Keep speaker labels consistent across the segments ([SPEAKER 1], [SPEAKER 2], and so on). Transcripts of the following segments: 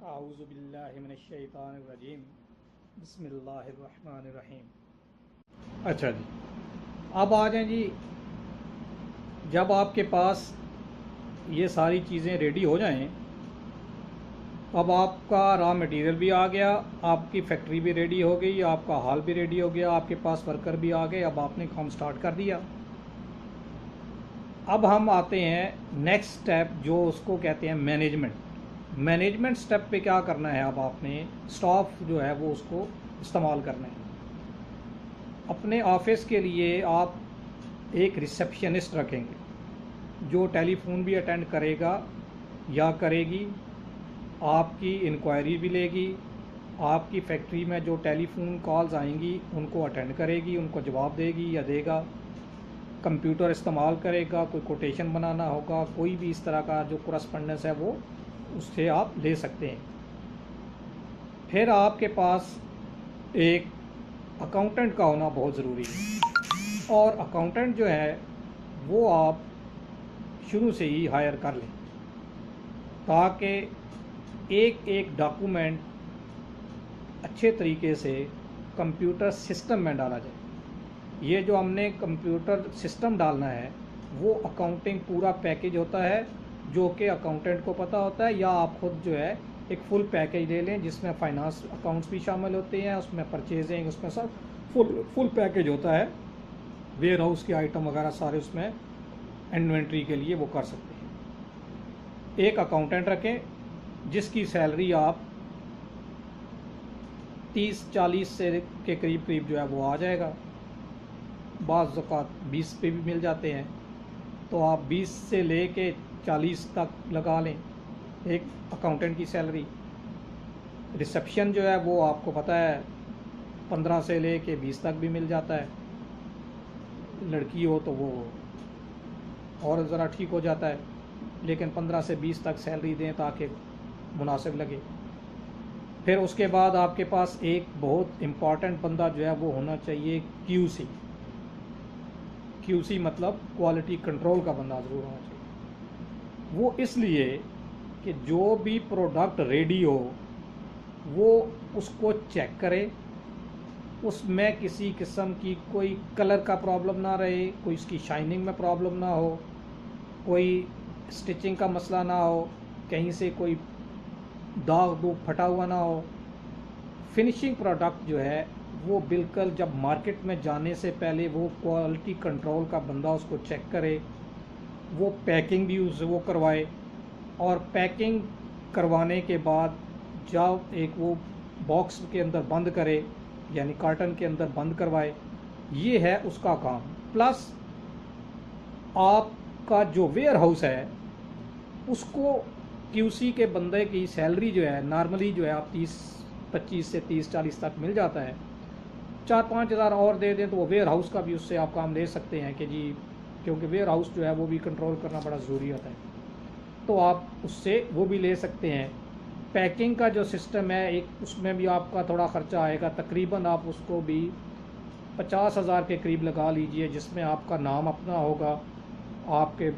[SPEAKER 1] आऊज़ुबिल्लाहिमिनश्शैतानिर्रजीम बिस्मिल्लाहिर्रहमानिर्रहीम। अच्छा जी, अब आ जाएं जी। जब आपके पास ये सारी चीज़ें रेडी हो जाएं, अब आपका रॉ मटेरियल भी आ गया, आपकी फैक्ट्री भी रेडी हो गई, आपका हॉल भी रेडी हो गया, आपके पास वर्कर भी आ गए। अब आपने काम स्टार्ट कर दिया। अब हम आते हैं नेक्स्ट स्टेप, जो उसको कहते हैं मैनेजमेंट। मैनेजमेंट स्टेप पे क्या करना है? अब आपने स्टाफ जो है वो उसको इस्तेमाल करना है। अपने ऑफिस के लिए आप एक रिसेप्शनिस्ट रखेंगे जो टेलीफोन भी अटेंड करेगा या करेगी, आपकी इंक्वायरी भी लेगी, आपकी फैक्ट्री में जो टेलीफोन कॉल्स आएंगी उनको अटेंड करेगी, उनको जवाब देगी या देगा, कंप्यूटर इस्तेमाल करेगा, कोई कोटेशन बनाना होगा, कोई भी इस तरह का जो करस्पॉन्डेंस है वो उससे आप ले सकते हैं। फिर आपके पास एक अकाउंटेंट का होना बहुत ज़रूरी है, और अकाउंटेंट जो है वो आप शुरू से ही हायर कर लें ताकि एक एक डॉक्यूमेंट अच्छे तरीके से कंप्यूटर सिस्टम में डाला जाए। ये जो हमने कंप्यूटर सिस्टम डालना है वो अकाउंटिंग पूरा पैकेज होता है जो कि अकाउंटेंट को पता होता है, या आप खुद जो है एक फुल पैकेज ले लें जिसमें फाइनेंस अकाउंट्स भी शामिल होते हैं, उसमें परचेजिंग, उसमें सब फुल पैकेज होता है। वेयर हाउस के आइटम वगैरह सारे उसमें इन्वेंट्री के लिए वो कर सकते हैं। एक अकाउंटेंट रखें जिसकी सैलरी आप 30-40 से के करीब जो है वो आ जाएगा। बाज़ औक़ात 20 पे भी मिल जाते हैं, तो आप 20 से ले के 40 तक लगा लें एक अकाउंटेंट की सैलरी। रिसेप्शन जो है वो आपको पता है 15 से ले के 20 तक भी मिल जाता है। लड़की हो तो वो और ज़रा ठीक हो जाता है, लेकिन 15 से 20 तक सैलरी दें ताकि मुनासिब लगे। फिर उसके बाद आपके पास एक बहुत इम्पॉर्टेंट बंदा जो है वो होना चाहिए क्यूसी। क्यूसी मतलब क्वालिटी कंट्रोल का बंदा ज़रूर होना चाहिए। वो इसलिए कि जो भी प्रोडक्ट रेडी हो वो उसको चेक करे, उसमें किसी किस्म की कोई कलर का प्रॉब्लम ना रहे, कोई उसकी शाइनिंग में प्रॉब्लम ना हो, कोई स्टिचिंग का मसला ना हो, कहीं से कोई दाग दूग फटा हुआ ना हो। फिनिशिंग प्रोडक्ट जो है वो बिल्कुल जब मार्केट में जाने से पहले वो क्वालिटी कंट्रोल का बंदा उसको चेक करे, वो पैकिंग भी उस वो करवाए, और पैकिंग करवाने के बाद जब एक वो बॉक्स के अंदर बंद करे यानी कार्टन के अंदर बंद करवाए। ये है उसका काम। प्लस आपका जो वेयर हाउस है उसको क्यूसी के बंदे की सैलरी जो है नॉर्मली जो है आप 25 से 30-40 तक मिल जाता है। 4-5 हज़ार और दे दें तो वो वेयर हाउस का भी उससे आप काम ले सकते हैं कि जी, क्योंकि वेयर हाउस जो है वो भी कंट्रोल करना बड़ा ज़रूरी होता है, तो आप उससे वो भी ले सकते हैं। पैकिंग का जो सिस्टम है एक उसमें भी आपका थोड़ा ख़र्चा आएगा, तकरीबन आप उसको भी 50,000 के करीब लगा लीजिए, जिसमें आपका नाम अपना होगा, आपके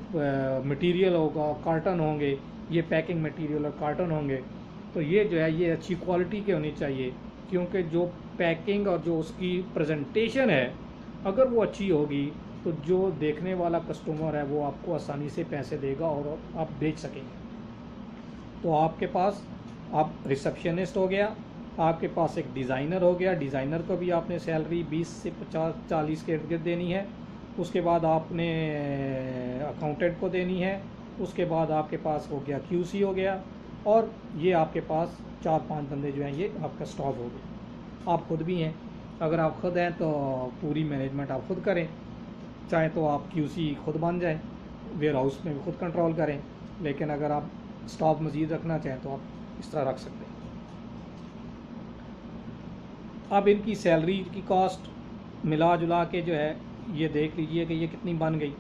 [SPEAKER 1] मटेरियल होगा, कार्टन होंगे, ये पैकिंग मटेरियल और कार्टन होंगे। तो ये जो है ये अच्छी क्वालिटी के होनी चाहिए, क्योंकि जो पैकिंग और जो उसकी प्रेजेंटेशन है अगर वो अच्छी होगी तो जो देखने वाला कस्टमर है वो आपको आसानी से पैसे देगा और आप बेच सकेंगे। तो आपके पास आप रिसेप्शनिस्ट हो गया, आपके पास एक डिज़ाइनर हो गया, डिज़ाइनर को भी आपने सैलरी 20 से 50-40 के इर्द गिर्द देनी है। उसके बाद आपने अकाउंटेंट को देनी है। उसके बाद आपके पास हो गया क्यूसी हो गया, और ये आपके पास 4-5 बंदे जो हैं ये आपका स्टाफ हो गया। आप खुद भी हैं, अगर आप खुद हैं तो पूरी मैनेजमेंट आप खुद करें, चाहे तो आप क्यूसी खुद बन जाएं, वेयर हाउस में भी खुद कंट्रोल करें, लेकिन अगर आप स्टाफ मज़ीद रखना चाहें तो आप इस तरह रख सकते हैं। अब इनकी सैलरी की कॉस्ट मिला जुला के जो है ये देख लीजिए कि ये कितनी बन गई।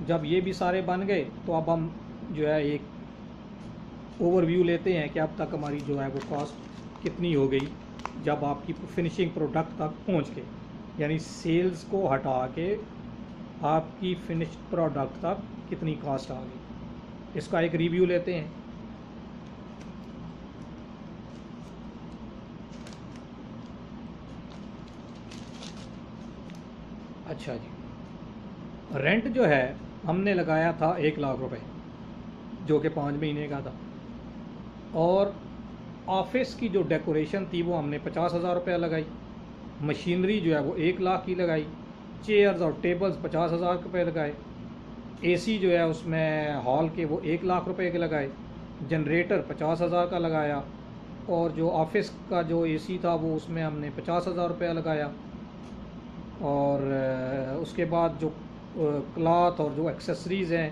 [SPEAKER 1] जब ये भी सारे बन गए तो अब हम जो है एक ओवरव्यू लेते हैं कि अब तक हमारी जो है वो कॉस्ट कितनी हो गई जब आपकी फिनिशिंग प्रोडक्ट तक पहुंच के, यानी सेल्स को हटा के आपकी फिनिश्ड प्रोडक्ट तक कितनी कॉस्ट आ गई। इसका एक रिव्यू लेते हैं। अच्छा जी, रेंट जो है हमने लगाया था 1 लाख रुपए, जो कि 5 महीने का था। और ऑफिस की जो डेकोरेशन थी वो हमने 50,000 रुपये लगाई। मशीनरी जो है वो 1 लाख की लगाई। चेयर्स और टेबल्स 50,000 रुपये लगाए। एसी जो है उसमें हॉल के वो 1 लाख रुपए के लगाए। जनरेटर 50,000 का लगाया। और जो ऑफिस का जो एसी था वो उसमें हमने 50,000 रुपया लगाया। और उसके बाद जो क्लॉथ और जो एक्सेसरीज़ हैं,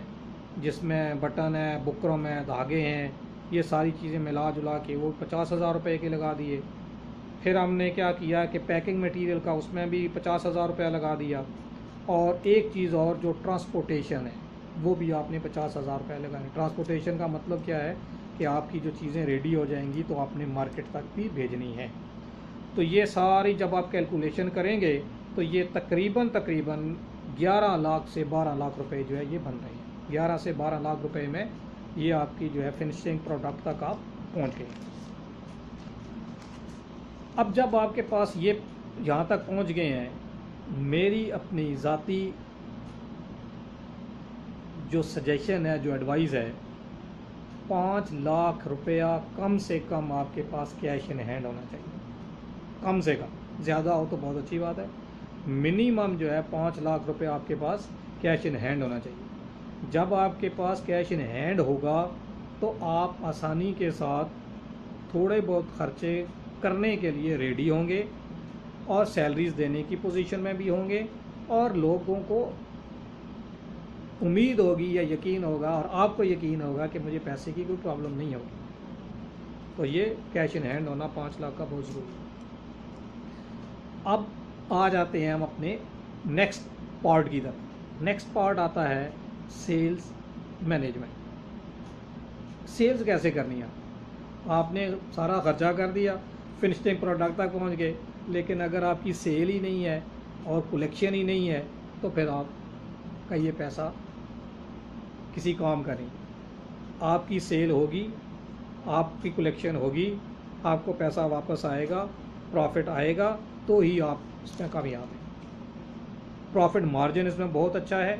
[SPEAKER 1] जिसमें बटन है, बुकरम है, धागे हैं, ये सारी चीज़ें मिला जुला के वो 50,000 रुपये के लगा दिए। फिर हमने क्या किया कि पैकिंग मटेरियल का उसमें भी 50,000 रुपया लगा दिया। और एक चीज़ और, जो ट्रांसपोर्टेशन है वो भी आपने 50,000 रुपये लगाए। ट्रांसपोर्टेशन का मतलब क्या है कि आपकी जो चीज़ें रेडी हो जाएंगी तो आपने मार्केट तक भी भेजनी है। तो ये सारी जब आप कैलकुलेशन करेंगे तो ये तकरीबन 11 लाख से 12 लाख रुपए जो है ये बन रहे हैं। 11 से 12 लाख रुपए में ये आपकी जो है फिनिशिंग प्रोडक्ट तक आप पहुंच गए। अब जब आपके पास ये यहाँ तक पहुंच गए हैं, मेरी अपनी ज़ाती जो सजेशन है, जो एडवाइस है, 5 लाख रुपया कम से कम आपके पास कैश इन हैंड होना चाहिए। कम से कम, ज़्यादा हो तो बहुत अच्छी बात है। मिनिमम जो है 5 लाख रुपए आपके पास कैश इन हैंड होना चाहिए। जब आपके पास कैश इन हैंड होगा तो आप आसानी के साथ थोड़े बहुत खर्चे करने के लिए रेडी होंगे और सैलरीज देने की पोजीशन में भी होंगे, और लोगों को उम्मीद होगी या यकीन होगा और आपको यकीन होगा कि मुझे पैसे की कोई प्रॉब्लम नहीं होगी। तो ये कैश इन हैंड होना 5 लाख का बहुत ज़रूरी है। अब आ जाते हैं हम अपने नेक्स्ट पार्ट की तरफ। नेक्स्ट पार्ट आता है सेल्स मैनेजमेंट। सेल्स कैसे करनी है? आपने सारा खर्चा कर दिया, फिनिशिंग प्रोडक्ट तक पहुंच गए, लेकिन अगर आपकी सेल ही नहीं है और कलेक्शन ही नहीं है तो फिर आपका ये पैसा किसी काम का नहीं। आपकी सेल होगी, आपकी कलेक्शन होगी, आपको पैसा वापस आएगा, प्रॉफिट आएगा, तो ही आप इसमें कामयाब हैं। प्रॉफिट मार्जिन इसमें बहुत अच्छा है,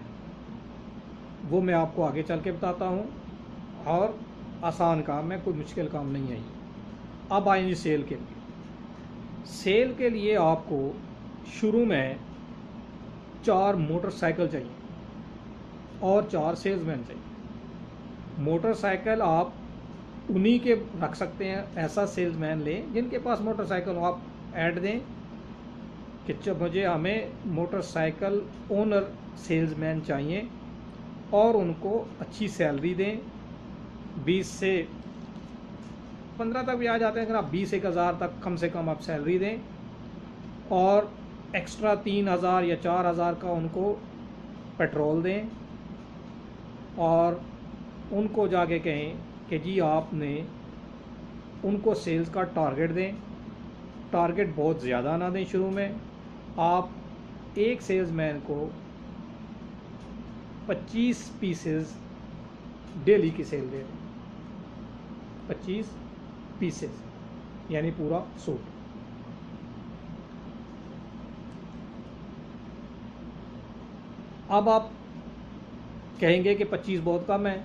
[SPEAKER 1] वो मैं आपको आगे चल के बताता हूँ। और आसान काम है, कोई मुश्किल काम नहीं है ये। अब आएंगे सेल के लिए। सेल के लिए आपको शुरू में 4 मोटरसाइकिल चाहिए और 4 सेल्समैन चाहिए। मोटरसाइकिल आप उन्हीं के रख सकते हैं, ऐसा सेल्समैन लें जिनके पास मोटरसाइकिल हो। आप ऐड दें कि जब हमें मोटरसाइकिल ओनर सेल्समैन चाहिए और उनको अच्छी सैलरी दें। 20 से 15 तक भी आ जाते हैं, अगर आप 20-1 हज़ार तक कम से कम आप सैलरी दें, और एक्स्ट्रा 3,000 या 4,000 का उनको पेट्रोल दें, और उनको जाके कहें कि जी आपने उनको सेल्स का टारगेट दें। टारगेट बहुत ज़्यादा ना दें शुरू में। आप एक सेल्समैन को 25 पीसेस डेली की सेल दे दें। 25 पीसेस यानी पूरा सूट। अब आप कहेंगे कि 25 बहुत कम है।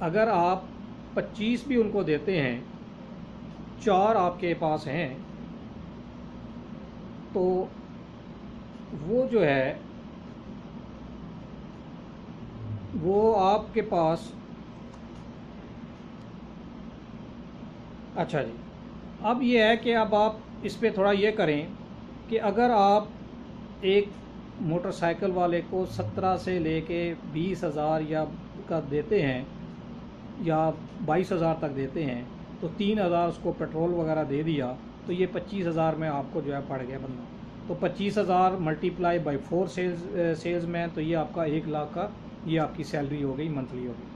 [SPEAKER 1] अगर आप 25 भी उनको देते हैं, 4 आपके पास हैं, तो वो जो है वो आपके पास, अच्छा जी, अब ये है कि अब आप इस पे थोड़ा ये करें कि अगर आप एक मोटरसाइकिल वाले को 17 से लेके 20,000 या का देते हैं या 22,000 तक देते हैं, तो 3,000 उसको पेट्रोल वगैरह दे दिया, तो ये 25,000 में आपको जो है पड़ गया बंदा। तो 25,000 मल्टीप्लाई बाई 4 सेल्समैन, तो ये आपका 1 लाख का ये आपकी सैलरी हो गई, मंथली हो गई।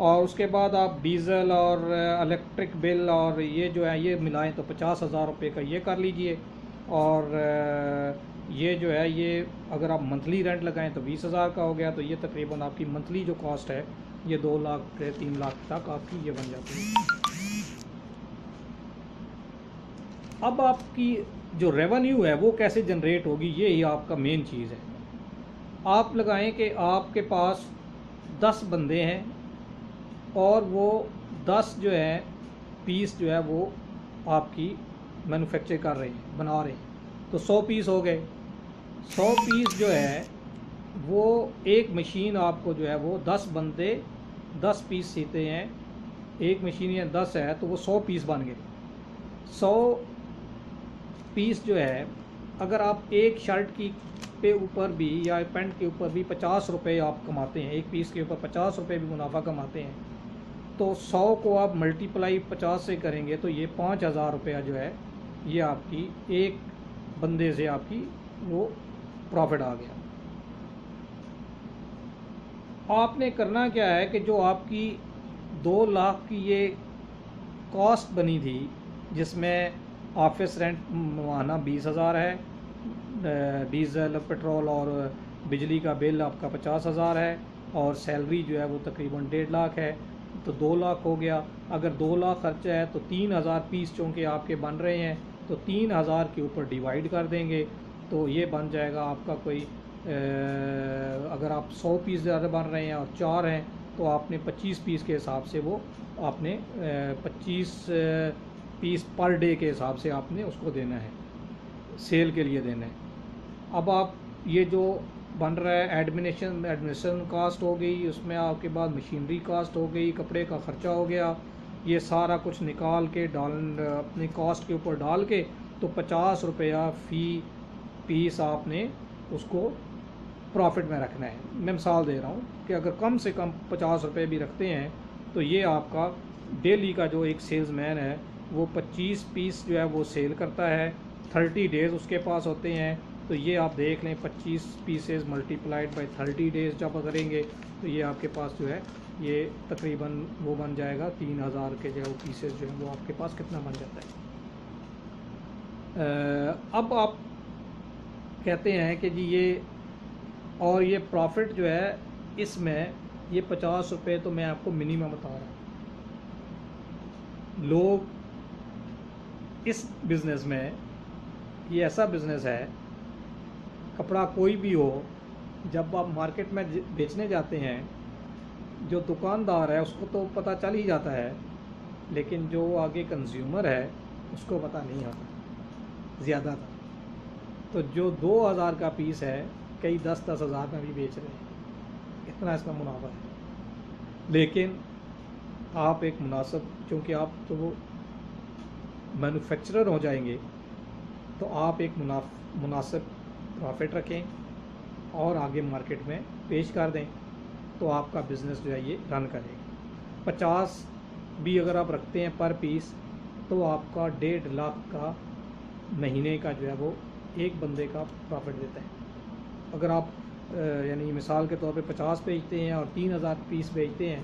[SPEAKER 1] और उसके बाद आप डीज़ल और इलेक्ट्रिक बिल और ये जो है ये मिलाएं तो 50,000 रुपये का ये कर लीजिए। और ये जो है ये अगर आप मंथली रेंट लगाएं तो 20,000 का हो गया। तो ये तकरीबन आपकी मंथली जो कॉस्ट है ये 2 लाख से 3 लाख तक आपकी ये बन जाती है। अब आपकी जो रेवेन्यू है वो कैसे जनरेट होगी, ये ही आपका मेन चीज़ है। आप लगाएं कि आपके पास 10 बंदे हैं और वो 10 जो है पीस जो है वो आपकी मैन्युफैक्चर कर रहे हैं, बना रहे हैं, तो 100 पीस हो गए। 100 पीस जो है वो एक मशीन आपको जो है वो 10 बंदे 10 पीस सीते हैं, एक मशीन या 10 है तो वो 100 पीस बन गए। 100 पीस जो है अगर आप एक शर्ट की पे ऊपर भी या पैंट के ऊपर भी 50 रुपये आप कमाते हैं, एक पीस के ऊपर 50 रुपये भी मुनाफा कमाते हैं, तो 100 को आप मल्टीप्लाई 50 से करेंगे तो ये 5,000 रुपया जो है ये आपकी एक बंदे से आपकी वो प्रॉफिट आ गया। आपने करना क्या है कि जो आपकी 2 लाख की ये कॉस्ट बनी थी, जिसमें ऑफिस रेंट माहाना 20,000 है, डीजल पेट्रोल और बिजली का बिल आपका 50,000 है, और सैलरी जो है वो तकरीबन 1.5 लाख है, तो 2 लाख हो गया। अगर 2 लाख खर्चा है तो 3,000 पीस चूँकि आपके बन रहे हैं तो 3,000 के ऊपर डिवाइड कर देंगे तो ये बन जाएगा आपका कोई अगर आप 100 पीस ज़्यादा बन रहे हैं और 4 हैं तो आपने 25 पीस के हिसाब से वो आपने 25 पीस पर डे के हिसाब से आपने उसको देना है, सेल के लिए देना है। अब आप ये जो बन रहा है एडमिनिस्ट्रेशन कास्ट हो गई, उसमें आपके बाद मशीनरी कास्ट हो गई, कपड़े का ख़र्चा हो गया, ये सारा कुछ निकाल के अपनी कॉस्ट के ऊपर डाल के तो 50 रुपया फ़ी पीस आपने उसको प्रॉफिट में रखना है। मैं मिसाल दे रहा हूँ कि अगर कम से कम 50 रुपये भी रखते हैं तो ये आपका डेली का जो एक सेल्समैन है वो 25 पीस जो है वो सेल करता है, 30 डेज़ उसके पास होते हैं, तो ये आप देख लें 25 पीसेस मल्टीप्लाइड बाय 30 डेज़ जब करेंगे तो ये आपके पास जो है ये तकरीबन वो बन जाएगा 3,000 के जो पीसेस जो है वो आपके पास कितना बन जाता है। अब आप कहते हैं कि जी ये और ये प्रॉफिट जो है इसमें ये 50 रुपये तो मैं आपको मिनिमम बता रहा हूँ। लोग इस बिज़नेस में, ये ऐसा बिज़नेस है, कपड़ा कोई भी हो, जब आप मार्केट में बेचने जाते हैं जो दुकानदार है उसको तो पता चल ही जाता है, लेकिन जो आगे कंज्यूमर है उसको पता नहीं होता ज़्यादा था। तो जो 2,000 का पीस है कई 10-10 हज़ार में भी बेच रहे हैं, इतना इसका मुनाफा है। लेकिन आप एक मुनासिब, क्योंकि आप तो वो मैन्युफैक्चरर हो जाएंगे तो आप एक मुनासिब प्रॉफिट रखें और आगे मार्केट में पेश कर दें तो आपका बिज़नेस जो है ये रन करेगा। 50 भी अगर आप रखते हैं पर पीस तो आपका 1.5 लाख का महीने का जो है वो एक बंदे का प्रॉफिट देता है। अगर आप यानी मिसाल के तौर पे 50 बेचते हैं और 3,000 पीस बेचते हैं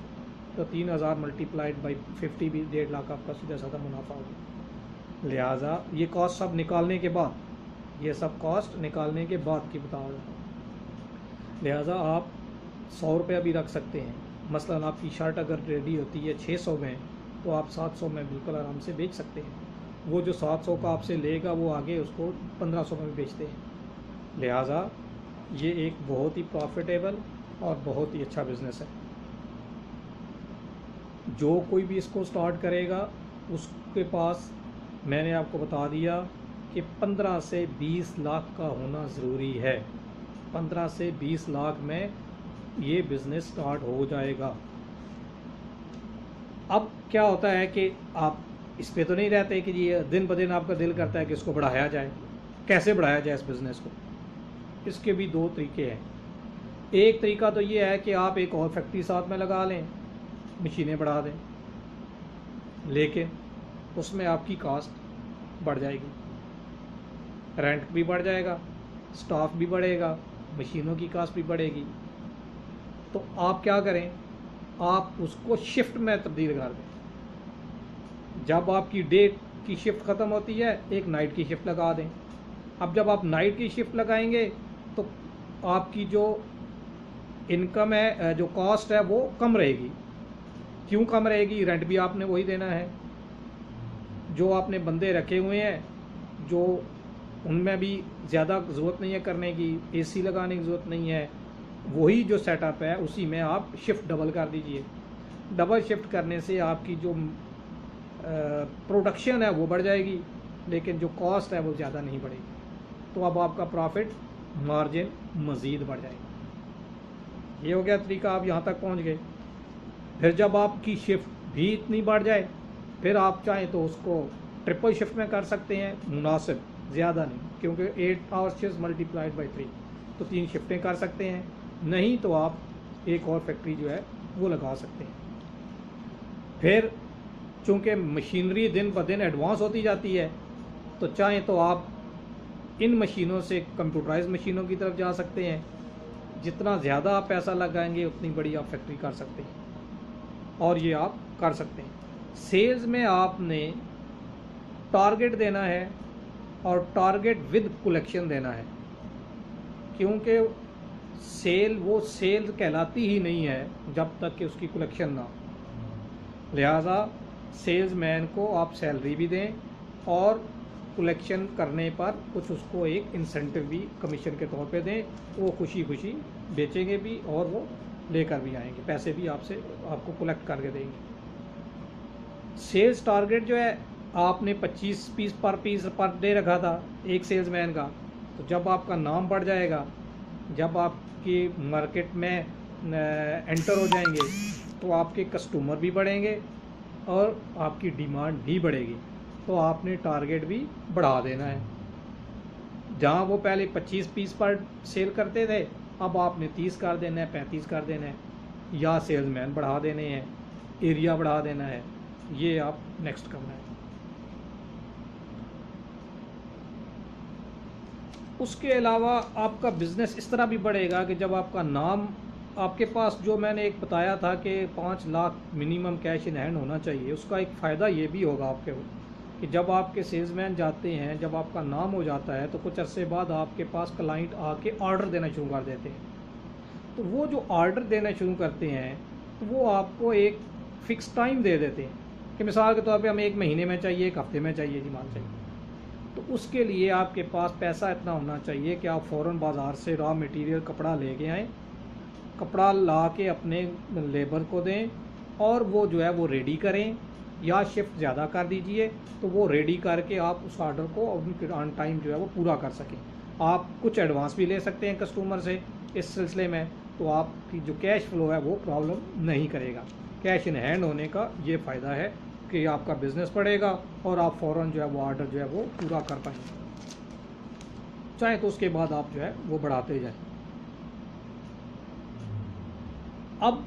[SPEAKER 1] तो 3,000 मल्टीप्लाइड बाई 50 भी 1.5 लाख आपका सीधा साधा मुनाफा होगा। लिहाजा ये कॉस्ट सब निकालने के बाद, ये सब कॉस्ट निकालने के बाद की बता रहा हूँ। लिहाजा आप 100 रुपया भी रख सकते हैं। मसलन आपकी शर्ट अगर रेडी होती है 600 में तो आप 700 में बिल्कुल आराम से बेच सकते हैं। वो जो 700 का आपसे लेगा वो आगे उसको 1500 में भी बेचते हैं। लिहाजा ये एक बहुत ही प्रॉफिटेबल और बहुत ही अच्छा बिज़नेस है। जो कोई भी इसको स्टार्ट करेगा उसके पास मैंने आपको बता दिया कि 15 से 20 लाख का होना ज़रूरी है। 15 से 20 लाख में ये बिज़नेस स्टार्ट हो जाएगा। अब क्या होता है कि आप इस पे तो नहीं रहते कि ये दिन ब दिन आपका दिल करता है कि इसको बढ़ाया जाए। कैसे बढ़ाया जाए इस बिज़नेस को? इसके भी 2 तरीके हैं। एक तरीका तो ये है कि आप एक और फैक्ट्री साथ में लगा लें, मशीनें बढ़ा दें, लेकिन उसमें आपकी कास्ट बढ़ जाएगी, रेंट भी बढ़ जाएगा, स्टाफ भी बढ़ेगा, मशीनों की कास्ट भी बढ़ेगी। तो आप क्या करें, आप उसको शिफ्ट में तब्दील कर दें। जब आपकी डे की शिफ्ट ख़त्म होती है एक नाइट की शिफ्ट लगा दें। अब जब आप नाइट की शिफ्ट लगाएंगे तो आपकी जो इनकम है, जो कॉस्ट है वो कम रहेगी। क्यों कम रहेगी? रेंट भी आपने वही देना है, जो आपने बंदे रखे हुए हैं जो उनमें भी ज़्यादा ज़रूरत नहीं है करने की, एसी लगाने की ज़रूरत नहीं है, वही जो सेटअप है उसी में आप शिफ्ट डबल कर दीजिए। डबल शिफ्ट करने से आपकी जो प्रोडक्शन है वो बढ़ जाएगी, लेकिन जो कॉस्ट है वो ज़्यादा नहीं बढ़ेगी। तो अब आपका प्रॉफिट मार्जिन मज़ीद बढ़ जाएगा। ये हो गया तरीका, आप यहाँ तक पहुँच गए। फिर जब आपकी शिफ्ट भी इतनी बढ़ जाए, फिर आप चाहें तो उसको ट्रिपल शिफ्ट में कर सकते हैं, मुनासिब, ज़्यादा नहीं, क्योंकि 8 आवर्स शिफ्ट मल्टीप्लाइड बाई 3, तो 3 शिफ्टें कर सकते हैं। नहीं तो आप एक और फैक्ट्री जो है वो लगा सकते हैं। फिर चूँकि मशीनरी दिन ब दिन एडवांस होती जाती है, तो चाहें तो आप इन मशीनों से कंप्यूटराइज मशीनों की तरफ जा सकते हैं। जितना ज़्यादा आप पैसा लगाएंगे उतनी बड़ी आप फैक्ट्री कर सकते हैं, और ये आप कर सकते हैं। सेल्स में आपने टारगेट देना है, और टारगेट विद कलेक्शन देना है, क्योंकि वो सेल कहलाती ही नहीं है जब तक कि उसकी कलेक्शन ना हो। लिहाजा सेल्समैन को आप सैलरी भी दें, और कलेक्शन करने पर कुछ उसको एक इंसेंटिव भी कमीशन के तौर पे दें। वो खुशी खुशी बेचेंगे भी, और वो लेकर भी आएंगे, पैसे भी आपको कलेक्ट करके देंगे। सेल्स टारगेट जो है आपने 25 पीस पर डे रखा था एक सेल्समैन का, तो जब आपका नाम बढ़ जाएगा, जब आपकी मार्केट में एंटर हो जाएंगे, तो आपके कस्टमर भी बढ़ेंगे और आपकी डिमांड भी बढ़ेगी। तो आपने टारगेट भी बढ़ा देना है। जहाँ वो पहले 25 पीस पर सेल करते थे, अब आपने 30 कर देना है, 35 कर देना है, या सेल्समैन बढ़ा देने हैं, एरिया बढ़ा देना है। ये आप नेक्स्ट करना है। उसके अलावा आपका बिज़नेस इस तरह भी बढ़ेगा कि जब आपका नाम, आपके पास जो मैंने एक बताया था कि 5 lakh minimum cash in hand होना चाहिए, उसका एक फ़ायदा ये भी होगा आपके कि जब आपके सेल्समैन जाते हैं, जब आपका नाम हो जाता है, तो कुछ अरसे बाद आपके पास क्लाइंट आके ऑर्डर देना शुरू कर देते हैं। तो वो जो ऑर्डर देना शुरू करते हैं, तो वो आपको एक फ़िक्स टाइम दे देते हैं कि मिसाल के तौर पे हमें 1 महीने में चाहिए, 1 हफ्ते में चाहिए जी, माल चाहिए। तो उसके लिए आपके पास पैसा इतना होना चाहिए कि आप फ़ौरन बाज़ार से रॉ मटेरियल कपड़ा लेके आएँ, कपड़ा ला के अपने लेबर को दें, और वो जो है वो रेडी करें, या शिफ्ट ज़्यादा कर दीजिए तो वो रेडी करके आप उस ऑर्डर को ऑन टाइम जो है वो पूरा कर सकें। आप कुछ एडवांस भी ले सकते हैं कस्टमर से इस सिलसिले में, तो आपकी जो कैश फ्लो है वो प्रॉब्लम नहीं करेगा। कैश इन हैंड होने का ये फ़ायदा है कि आपका बिज़नेस बढ़ेगा और आप फ़ौरन जो है वो ऑर्डर जो है वो पूरा कर पाएंगे, चाहे तो उसके बाद आप जो है वो बढ़ाते जाएं। अब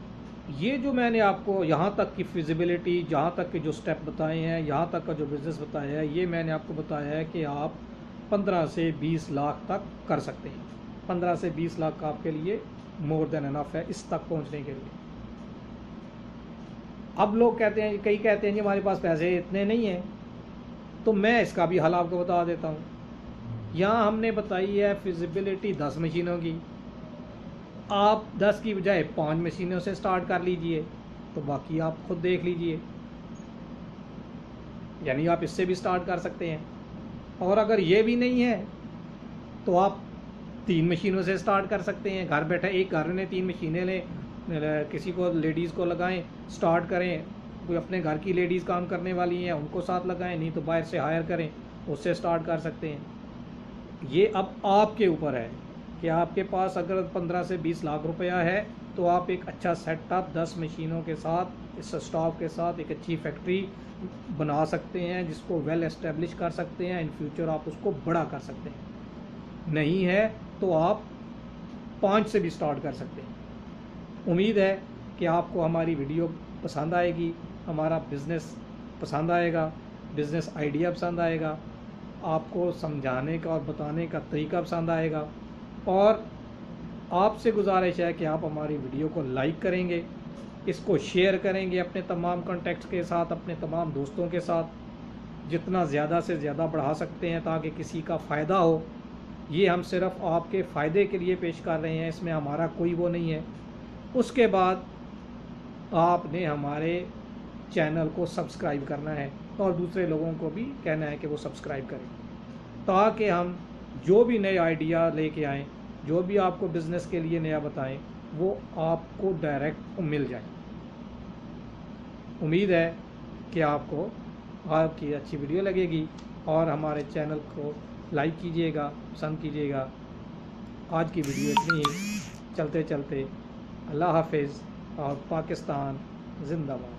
[SPEAKER 1] ये जो मैंने आपको यहाँ तक की फिजिबिलिटी, जहाँ तक के जो स्टेप बताए हैं, यहाँ तक का जो बिज़नेस बताया है, ये मैंने आपको बताया है कि आप 15 से 20 लाख तक कर सकते हैं। 15 से 20 लाख का आपके लिए मोर देन इनफ है इस तक पहुँचने के लिए। अब लोग कहते हैं, कई कहते हैं जी हमारे पास पैसे इतने नहीं हैं, तो मैं इसका भी हल आपको बता देता हूँ। यहाँ हमने बताई है फिजिबिलिटी 10 मशीनों की, आप 10 की बजाय 5 मशीनों से स्टार्ट कर लीजिए, तो बाकी आप खुद देख लीजिए। यानी आप इससे भी स्टार्ट कर सकते हैं। और अगर ये भी नहीं है तो आप 3 मशीनों से स्टार्ट कर सकते हैं। घर बैठे एक घर में 3 मशीनें लें, किसी को लेडीज़ को लगाएं, स्टार्ट करें। कोई अपने घर की लेडीज़ काम करने वाली हैं उनको साथ लगाएं, नहीं तो बाहर से हायर करें, उससे स्टार्ट कर सकते हैं। ये अब आपके ऊपर है कि आपके पास अगर 15 से 20 लाख रुपया है तो आप एक अच्छा सेटअप 10 मशीनों के साथ, इस स्टॉक के साथ एक अच्छी फैक्ट्री बना सकते हैं, जिसको वेल एस्टेब्लिश कर सकते हैं। इन फ्यूचर आप उसको बड़ा कर सकते हैं। नहीं है तो आप 5 से भी स्टार्ट कर सकते हैं। उम्मीद है कि आपको हमारी वीडियो पसंद आएगी, हमारा बिज़नेस पसंद आएगा, बिज़नेस आइडिया पसंद आएगा, आपको समझाने का और बताने का तरीका पसंद आएगा। और आपसे गुजारिश है कि आप हमारी वीडियो को लाइक करेंगे, इसको शेयर करेंगे अपने तमाम कॉन्टैक्ट्स के साथ, अपने तमाम दोस्तों के साथ, जितना ज़्यादा से ज़्यादा बढ़ा सकते हैं ताकि किसी का फ़ायदा हो। ये हम सिर्फ आपके फ़ायदे के लिए पेश कर रहे हैं, इसमें हमारा कोई वो नहीं है। उसके बाद आपने हमारे चैनल को सब्सक्राइब करना है और दूसरे लोगों को भी कहना है कि वो सब्सक्राइब करें। ताकि हम जो भी नए आइडिया लेके आएँ, जो भी आपको बिज़नेस के लिए नया बताएं, वो आपको डायरेक्ट मिल जाए। उम्मीद है कि आपको आपकी अच्छी वीडियो लगेगी और हमारे चैनल को लाइक कीजिएगा, पसंद कीजिएगा। आज की वीडियो इतनी ही। चलते चलते अल्लाह हाफिज़ और पाकिस्तान जिंदाबाद।